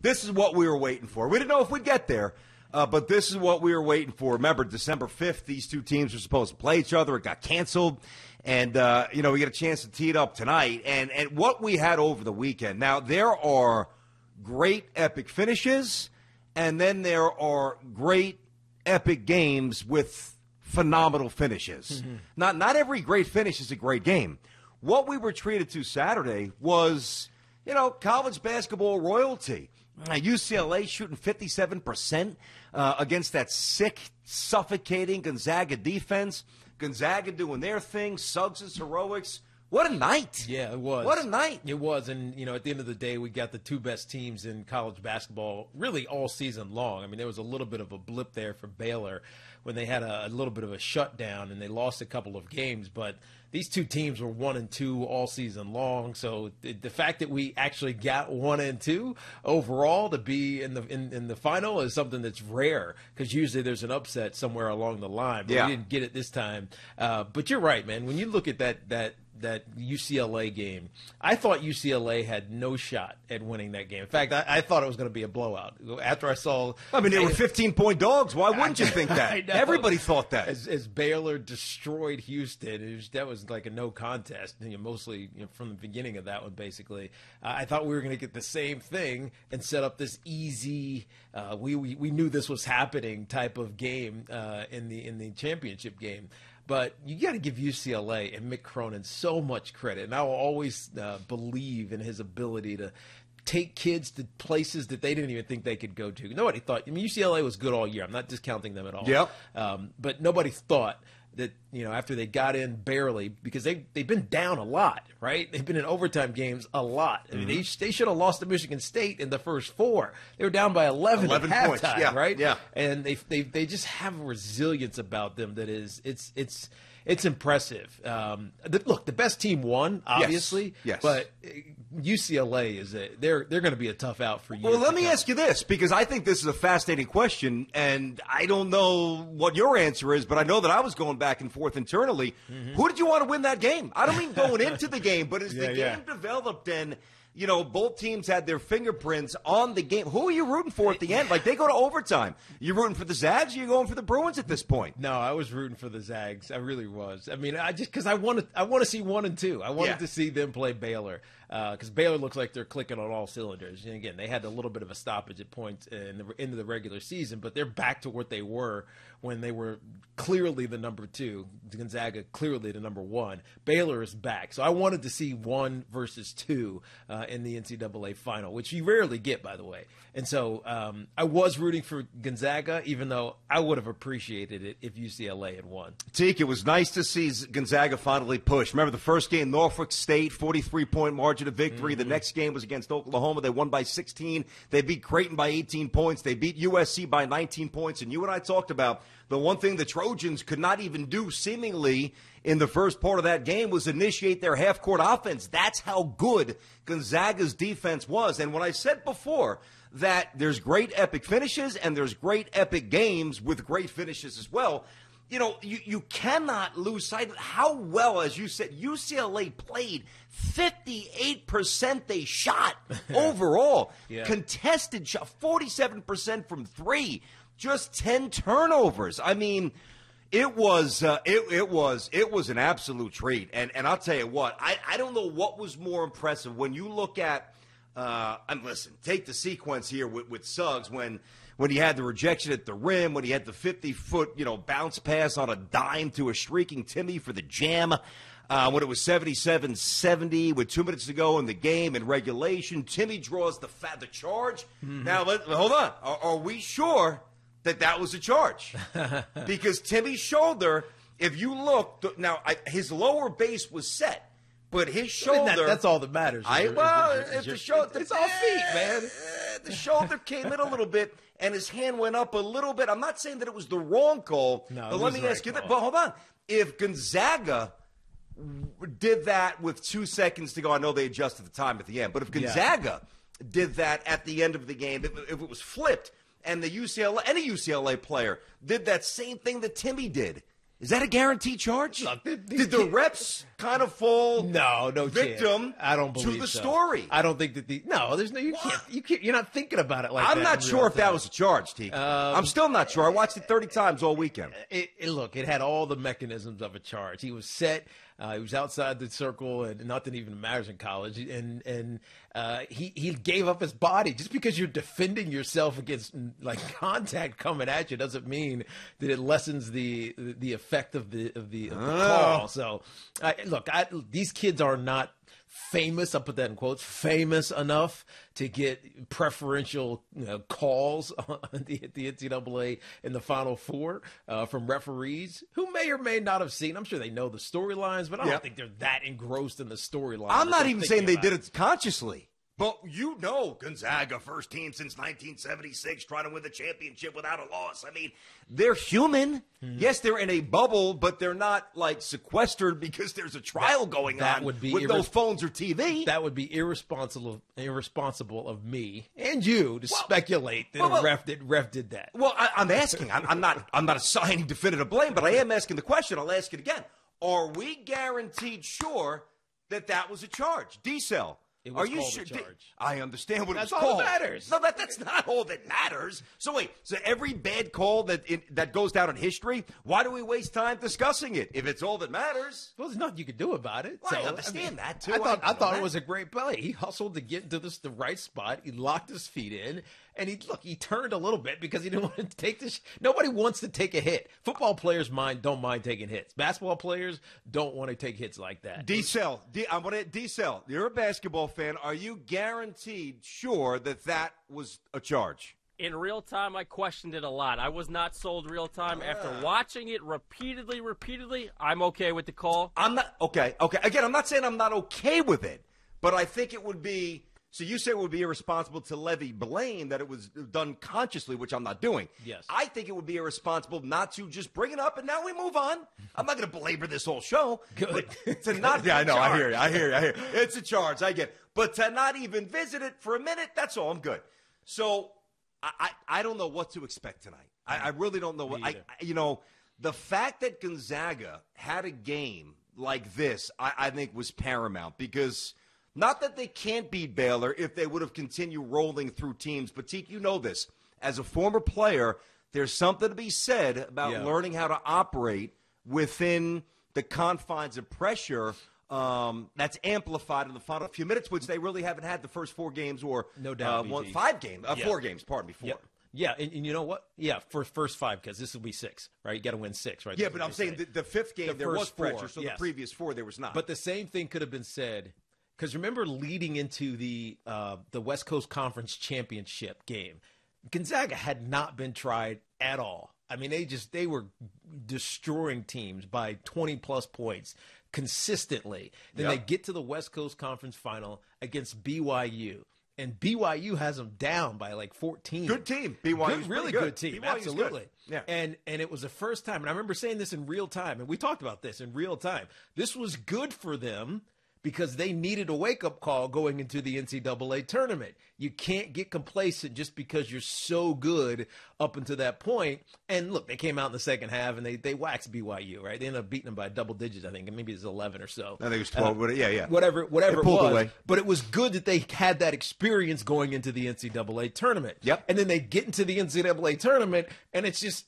this is what we were waiting for. We didn't know if we'd get there, but this is what we were waiting for. Remember, December 5th, these two teams were supposed to play each other. It got canceled. And, we get a chance to tee it up tonight. And what we had over the weekend. Now, there are great epic finishes, and then there are great epic games with phenomenal finishes. Mm-hmm. Not every great finish is a great game. What we were treated to Saturday was, college basketball royalty. UCLA shooting 57% against that sick, suffocating Gonzaga defense. Gonzaga doing their thing, Suggs' heroics. What a night. Yeah, it was. What a night. It was. And, at the end of the day, we got the two best teams in college basketball really all season long. I mean, there was a little bit of a blip there for Baylor when they had a little bit of a shutdown and they lost a couple of games. But these two teams were 1-2 all season long. So the fact that we actually got 1-2 overall to be in the final is something that's rare because usually there's an upset somewhere along the line. But we didn't get it this time. But you're right, man. When you look at that UCLA game, I thought UCLA had no shot at winning that game. In fact, I thought it was going to be a blowout. After I saw... they were 15-point dogs. Why wouldn't you think that? Everybody thought that. As Baylor destroyed Houston, that was like a no contest, mostly from the beginning of that one, basically. I thought we were going to get the same thing and set up this easy, we knew this was happening type of game in the championship game. But you got to give UCLA and Mick Cronin so much credit. And I will always believe in his ability to take kids to places that they didn't even think they could go to. Nobody thought – UCLA was good all year. I'm not discounting them at all. Yep. But nobody thought that, after they got in barely, because they've been down a lot, right? They've been in overtime games a lot. I mean, they should have lost to Michigan State in the first 4. They were down by 11 at halftime, right? Yeah. And they just have a resilience about them that is it's impressive. Look, the best team won, obviously. Yes. But UCLA they're going to be a tough out for you. Well, let me ask you this, because I think this is a fascinating question, and I don't know what your answer is, but I know that I was going back and forth internally. Mm-hmm. Who did you want to win that game? I don't mean going into the game, but as the game developed and both teams had their fingerprints on the game. Who are you rooting for at the end? Like, they go to overtime. You rooting for the Zags, or you going for the Bruins at this point? No, I was rooting for the Zags. I really was. I mean, because I want to see 1 and 2. I wanted to see them play Baylor because Baylor looks like they're clicking on all cylinders. And again, they had a little bit of a stoppage at points in the end of the regular season, but they're back to what they were when they were clearly the number 2. Gonzaga clearly the number 1. Baylor is back. So I wanted to see 1 versus 2 in the NCAA final, which you rarely get, by the way. And so I was rooting for Gonzaga, even though I would have appreciated it if UCLA had won. Tiki, it was nice to see Gonzaga finally push. Remember the first game, Norfolk State, 43-point margin of victory. Mm-hmm. The next game was against Oklahoma. They won by 16. They beat Creighton by 18 points. They beat USC by 19 points. And you and I talked about the one thing the Trojans could not even do seemingly in the first part of that game was initiate their half-court offense. That's how good Gonzaga's defense was. And when I said before that there's great epic finishes and there's great epic games with great finishes as well, you cannot lose sight of how well, as you said, UCLA played. 58% they shot overall. Contested shot, 47% from 3. Just 10 turnovers. I mean, it was an absolute treat. And I'll tell you what, I don't know what was more impressive when you look at and listen, take the sequence here with Suggs when he had the rejection at the rim, when he had the 50-foot bounce pass on a dime to a streaking Timmy for the jam. When it was 77-70 with 2 minutes to go in the game in regulation, Timmy draws the charge. Mm-hmm. Now, hold on. Are we sure that was a charge? Because Timmy's shoulder, if you look, his lower base was set, but his shoulder. That's all that matters. It's all feet, man. The shoulder came in a little bit, and his hand went up a little bit. I'm not saying that it was the wrong call, but let me ask you that. But hold on. If Gonzaga did that with 2 seconds to go, I know they adjusted the time at the end, but if Gonzaga did that at the end of the game, if it was flipped, and any UCLA player did that same thing that Timmy did, Is that a guaranteed charge? Look, Did the reps kind of fall no victim chance. I don't believe to the so. story? I don't think that there's no, you can't, you're not thinking about it like that. I'm not sure if that was a charge, Tiki. I'm still not sure. I watched it 30 times all weekend. It had all the mechanisms of a charge. He was set. He was outside the circle, and nothing even matters in college. And he gave up his body. Just because you're defending yourself against like contact coming at you doesn't mean that it lessens the effect of the call. So, these kids are not famous, I'll put that in quotes, famous enough to get preferential calls at the NCAA in the Final Four from referees who may or may not have seen. I'm sure they know the storylines, but I don't think they're that engrossed in the storyline. I'm not even saying they did it consciously. But Gonzaga, first team since 1976, trying to win the championship without a loss. I mean, they're human. Mm-hmm. Yes, they're in a bubble, but they're not, like, sequestered because there's a trial going on with no phones or TV. That would be irresponsible of me and you to speculate that a ref did that. Well, I'm asking. I'm not assigning definitive blame, but I am asking the question. I'll ask it again. Are we guaranteed sure that was a charge? D-Cell. Are you sure? I understand what that's it was called. That's all that matters. No, that's not all that matters. So wait, every bad call that goes down in history, why do we waste time discussing it if it's all that matters? Well, there's nothing you can do about it. Well, I understand that too. I thought it was a great play. He hustled to get into the right spot. He locked his feet in. And he turned a little bit because he didn't want to take this. Nobody wants to take a hit. Football players don't mind taking hits. Basketball players don't want to take hits like that. D-Cell, you're a basketball fan. Are you guaranteed sure that was a charge? In real time, I questioned it a lot. I was not sold real time. After watching it repeatedly, I'm okay with the call. I'm not okay. Again, I'm not saying I'm not okay with it, but I think it would be. So you say it would be irresponsible to levy blame that it was done consciously, which I'm not doing. Yes. I think it would be irresponsible not to just bring it up and now we move on. I'm not going to belabor this whole show. Good. To not I know. I hear you. It's a charge. I get it. But to not even visit it for a minute, that's all. I'm good. So I don't know what to expect tonight. I really don't know what the fact that Gonzaga had a game like this, I think was paramount because – not that they can't beat Baylor if they would have continued rolling through teams, but Teke, you know this. As a former player, there's something to be said about learning how to operate within the confines of pressure that's amplified in the final few minutes, which they really haven't had the first 4 games or no doubt, 4 games, pardon me, 4. Yep. Yeah, and you know what? Yeah, for first 5, because this will be 6, right? You got to win 6, right? Yeah, but I'm saying the 5th game there was pressure, so the previous 4 there was not. But the same thing could have been said. Because remember, leading into the West Coast Conference Championship game, Gonzaga had not been tried at all. I mean, they were destroying teams by 20-plus points consistently. Then they get to the West Coast Conference Final against BYU. And BYU has them down by like 14. Good team. BYU's really good team. BYU's absolutely. Good. Yeah. And it was the first time, and I remember saying this in real time, and we talked about this in real time. This was good for them because they needed a wake-up call going into the NCAA tournament. You can't get complacent just because you're so good up until that point. And look, they came out in the second half and they waxed BYU, right? They ended up beating them by double digits, I think, and maybe it was 11 or so. I think it was 12. Whatever it was. Away. But it was good that they had that experience going into the NCAA tournament. Yep. And then they get into the NCAA tournament, and it's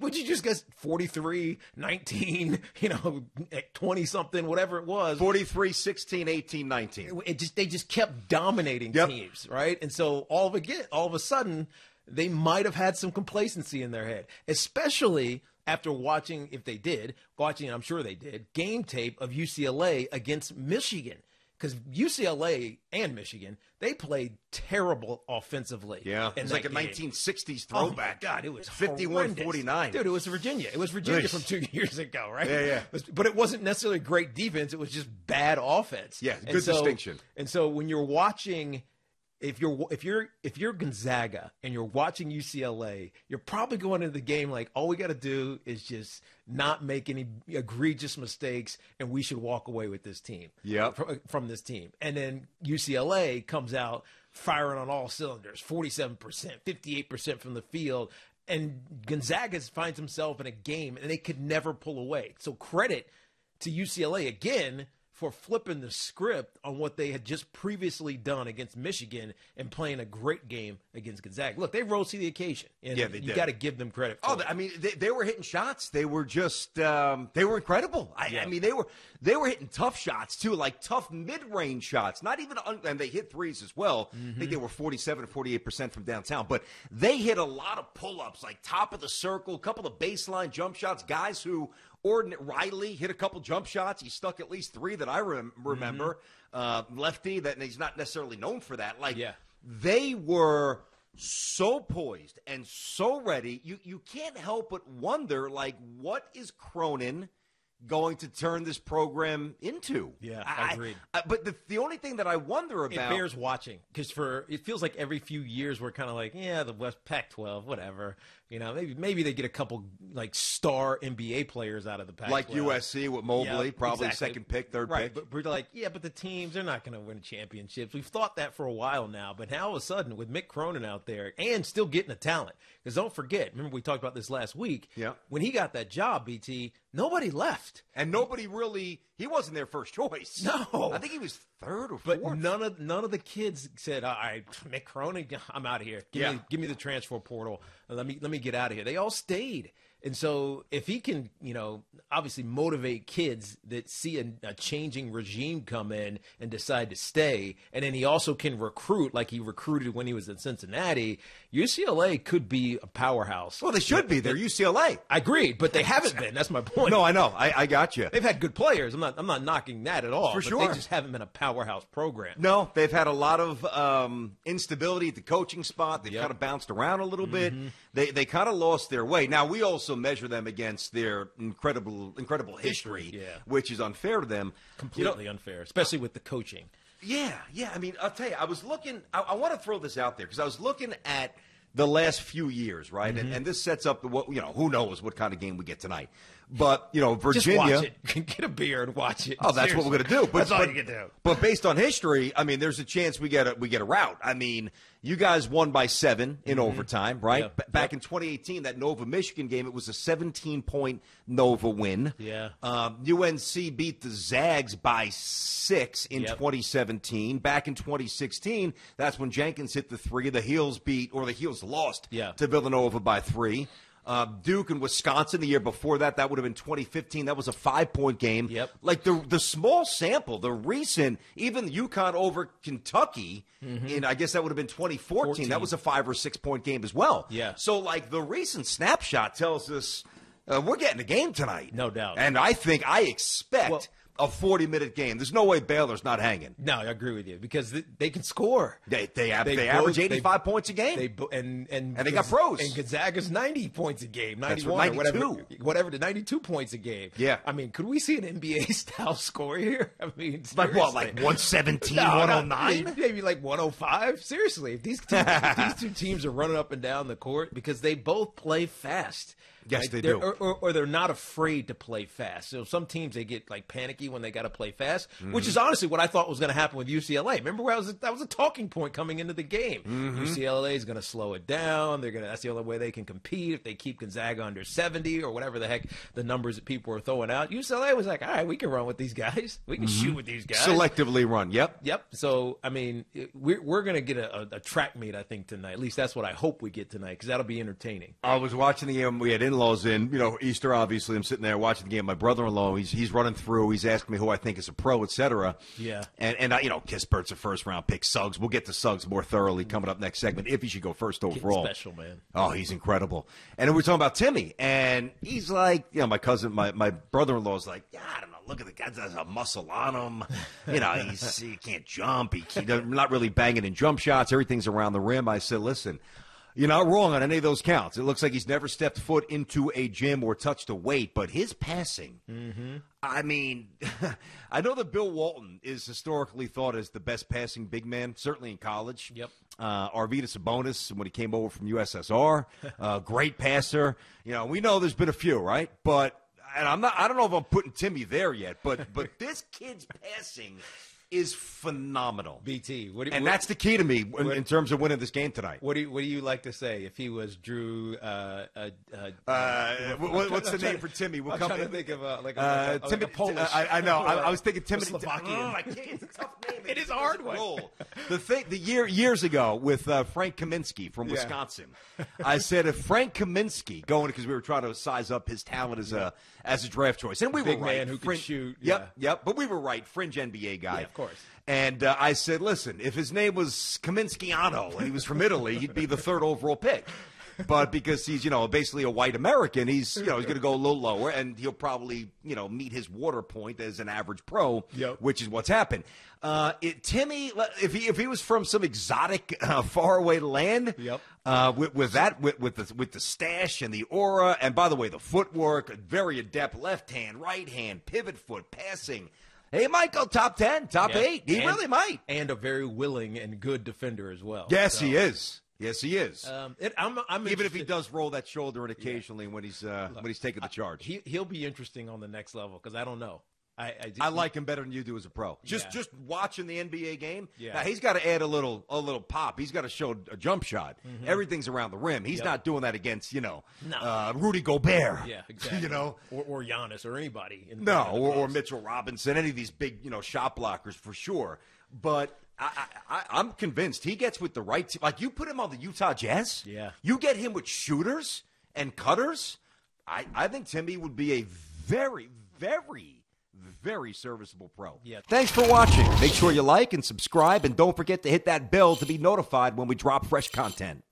would you just guess 43, 19, 20-something, whatever it was. 43, 16, 18, 19. They just kept dominating teams, right? And so all of a sudden, they might have had some complacency in their head, especially after watching, I'm sure they did, game tape of UCLA against Michigan. Because UCLA and Michigan, they played terrible offensively. Yeah, it was like a 1960s throwback. Oh, my God, it was 51-49. Dude, it was Virginia. It was Virginia from 2 years ago, right? Yeah. But it wasn't necessarily great defense. It was just bad offense. Yeah, good distinction. And so when you're watching – if you're Gonzaga and you're watching UCLA, you're probably going into the game like, all we got to do is just not make any egregious mistakes, and we should walk away with this team. From this team. And then UCLA comes out firing on all cylinders, 47%, 58% from the field. And Gonzaga finds himself in a game, and they could never pull away. So credit to UCLA again for flipping the script on what they had just previously done against Michigan and playing a great game against Gonzaga. Look, they rose to the occasion. And yeah, they did. You got to give them credit for it. I mean, they were hitting shots. They were just they were incredible. I mean, they were hitting tough shots too, like tough mid-range shots. Not even and they hit threes as well. I think they were 47 or 48% from downtown, but they hit a lot of pull-ups, like top of the circle, a couple of baseline jump shots, guys who Riley hit a couple jump shots. He stuck at least 3 that I remember. Lefty, that he's not necessarily known for that. They were so poised and so ready. You can't help but wonder, what is Cronin going to turn this program into? Yeah, I agreed. But the only thing that I wonder about... It bears watching, because it feels like every few years we're kind of like, the West Pac-12, whatever. Maybe they get a couple, star NBA players out of the Pac-12. Like USC with Mobley, probably exactly. second pick, third pick. But we're like, but the teams, they're not going to win championships. We've thought that for a while now, but now all of a sudden, with Mick Cronin out there and still getting the talent, because don't forget, remember we talked about this last week, when he got that job, BT, nobody left. And nobody really, he wasn't their first choice. No. I think he was third or fourth. But none of the kids said, all right, Mick Cronin, I'm out of here. Give me the transfer portal. Let me get out of here. They all stayed. And so if he can, obviously motivate kids that see a changing regime come in and decide to stay, and then he also can recruit like he recruited when he was at Cincinnati, UCLA could be a powerhouse. Well, they should be. They're UCLA. I agree, but they haven't been. That's my point. No, I know. I got you. They've had good players. I'm not knocking that at all. For but sure. They just haven't been a powerhouse program. No, they've had a lot of instability at the coaching spot. They've kind of bounced around a little bit. They kind of lost their way. Now, we also measure them against their incredible history, which is unfair to them. Completely unfair, especially with the coaching. Yeah. I mean, I'll tell you, I was looking – I want to throw this out there because I was looking at the last few years, right? And this sets up who knows what kind of game we get tonight. But, Virginia – Just watch it. Get a beer and watch it. Oh, that's Seriously. what we're going to do. But, that's all you can do. But based on history, I mean, there's a chance we get a rout. I mean, you guys won by 7 in overtime, right? Yeah. Back in 2018, that Nova-Michigan game, it was a 17-point Nova win. Yeah. UNC beat the Zags by 6 in 2017. Back in 2016, that's when Jenkins hit the 3. The Heels lost to Villanova by 3. Duke and Wisconsin the year before that would have been 2015. That was a 5-point game. Yep. Like the small sample, the recent, even UConn over Kentucky, in I guess that would have been 2014. That was a 5 or 6 point game as well. Yeah. So the recent snapshot tells us we're getting a game tonight. No doubt. And I expect a 40-minute game. There's no way Baylor's not hanging. No, I agree with you because they can score. They average 85 points a game. And they got pros. And Gonzaga's 90 points a game, 91, 92. whatever, 92 points a game. Yeah. I mean, could we see an NBA-style score here? I mean, seriously. Like what, like 117, 109? Maybe like 105? Seriously, if these two teams are running up and down the court because they both play fast. Yes, they do. Or they're not afraid to play fast. So some teams, they get panicky when they got to play fast, which is honestly what I thought was going to happen with UCLA. Remember that was a talking point coming into the game. UCLA is going to slow it down. That's the only way they can compete if they keep Gonzaga under 70 or whatever the heck the numbers that people are throwing out. UCLA was like, all right, we can run with these guys. We can shoot with these guys. Selectively run, yep. So, I mean, we're going to get a track meet, I think, tonight. At least that's what I hope we get tonight because that'll be entertaining. I was watching the game. We had in-laws in, Easter, obviously. I'm sitting there watching the game. My brother-in-law, he's running through. He's asking me who I think is a pro, et cetera. Yeah. And Kispert's a first-round pick. Suggs, we'll get to Suggs more thoroughly coming up next segment if he should go first overall. Getting special, man. Oh, he's incredible. And then we're talking about Timmy. And he's like, my cousin, my brother-in-law's like, I don't know. Look at the guy, there's a muscle on him. He can't jump. He's not really banging in jump shots. Everything's around the rim. I said, listen, you're not wrong on any of those counts. It looks like he's never stepped foot into a gym or touched a weight, but his passing, I mean, I know that Bill Walton is historically thought as the best passing big man, certainly in college. Yep. Arvydas Sabonis, when he came over from USSR, great passer. We know there's been a few, right? But I don't know if I'm putting Timmy there yet, but this kid's passing is phenomenal. BT, that's the key to me in terms of winning this game tonight. What do you like to say if he was Drew? What's the name for Timmy? I'm trying to think of like a Polish. I know. I was thinking Timothy. Slovakian. I can't. It's a tough name. It is a hard one. Years ago with Frank Kaminsky from Wisconsin, I said if Frank Kaminsky going because we were trying to size up his talent as a draft choice, and we were right. Big man who could shoot. Yep. But we were right. Fringe NBA guy. Yeah, of course. And I said, listen, if his name was Kaminskiano and he was from Italy, he'd be the 3rd overall pick. But because he's, basically a white American, he's going to go a little lower, and he'll probably, meet his water point as an average pro, which is what's happened. Timmy, if he was from some exotic, faraway land, with the stash and the aura, and by the way, the footwork, very adept left hand, right hand, pivot foot, passing. He might go top 10, top 8. He really might. And a very willing and good defender as well. Yes, he is. Yes, he is. I'm even if he does roll that shoulder and occasionally when he's taking the charge. He'll be interesting on the next level because I don't know. I like him better than you do as a pro. Just watching the NBA game. Yeah. Now, he's got to add a little pop. He's got to show a jump shot. Mm-hmm. Everything's around the rim. He's not doing that against Rudy Gobert. Yeah, exactly. Or Giannis or anybody. Or Mitchell Robinson. Any of these big shot blockers for sure. But I'm convinced he gets with the right team. Like you put him on the Utah Jazz. Yeah. You get him with shooters and cutters. I think Timmy would be a very, very, very serviceable pro. Yeah. Thanks for watching. Make sure you like and subscribe, and don't forget to hit that bell to be notified when we drop fresh content.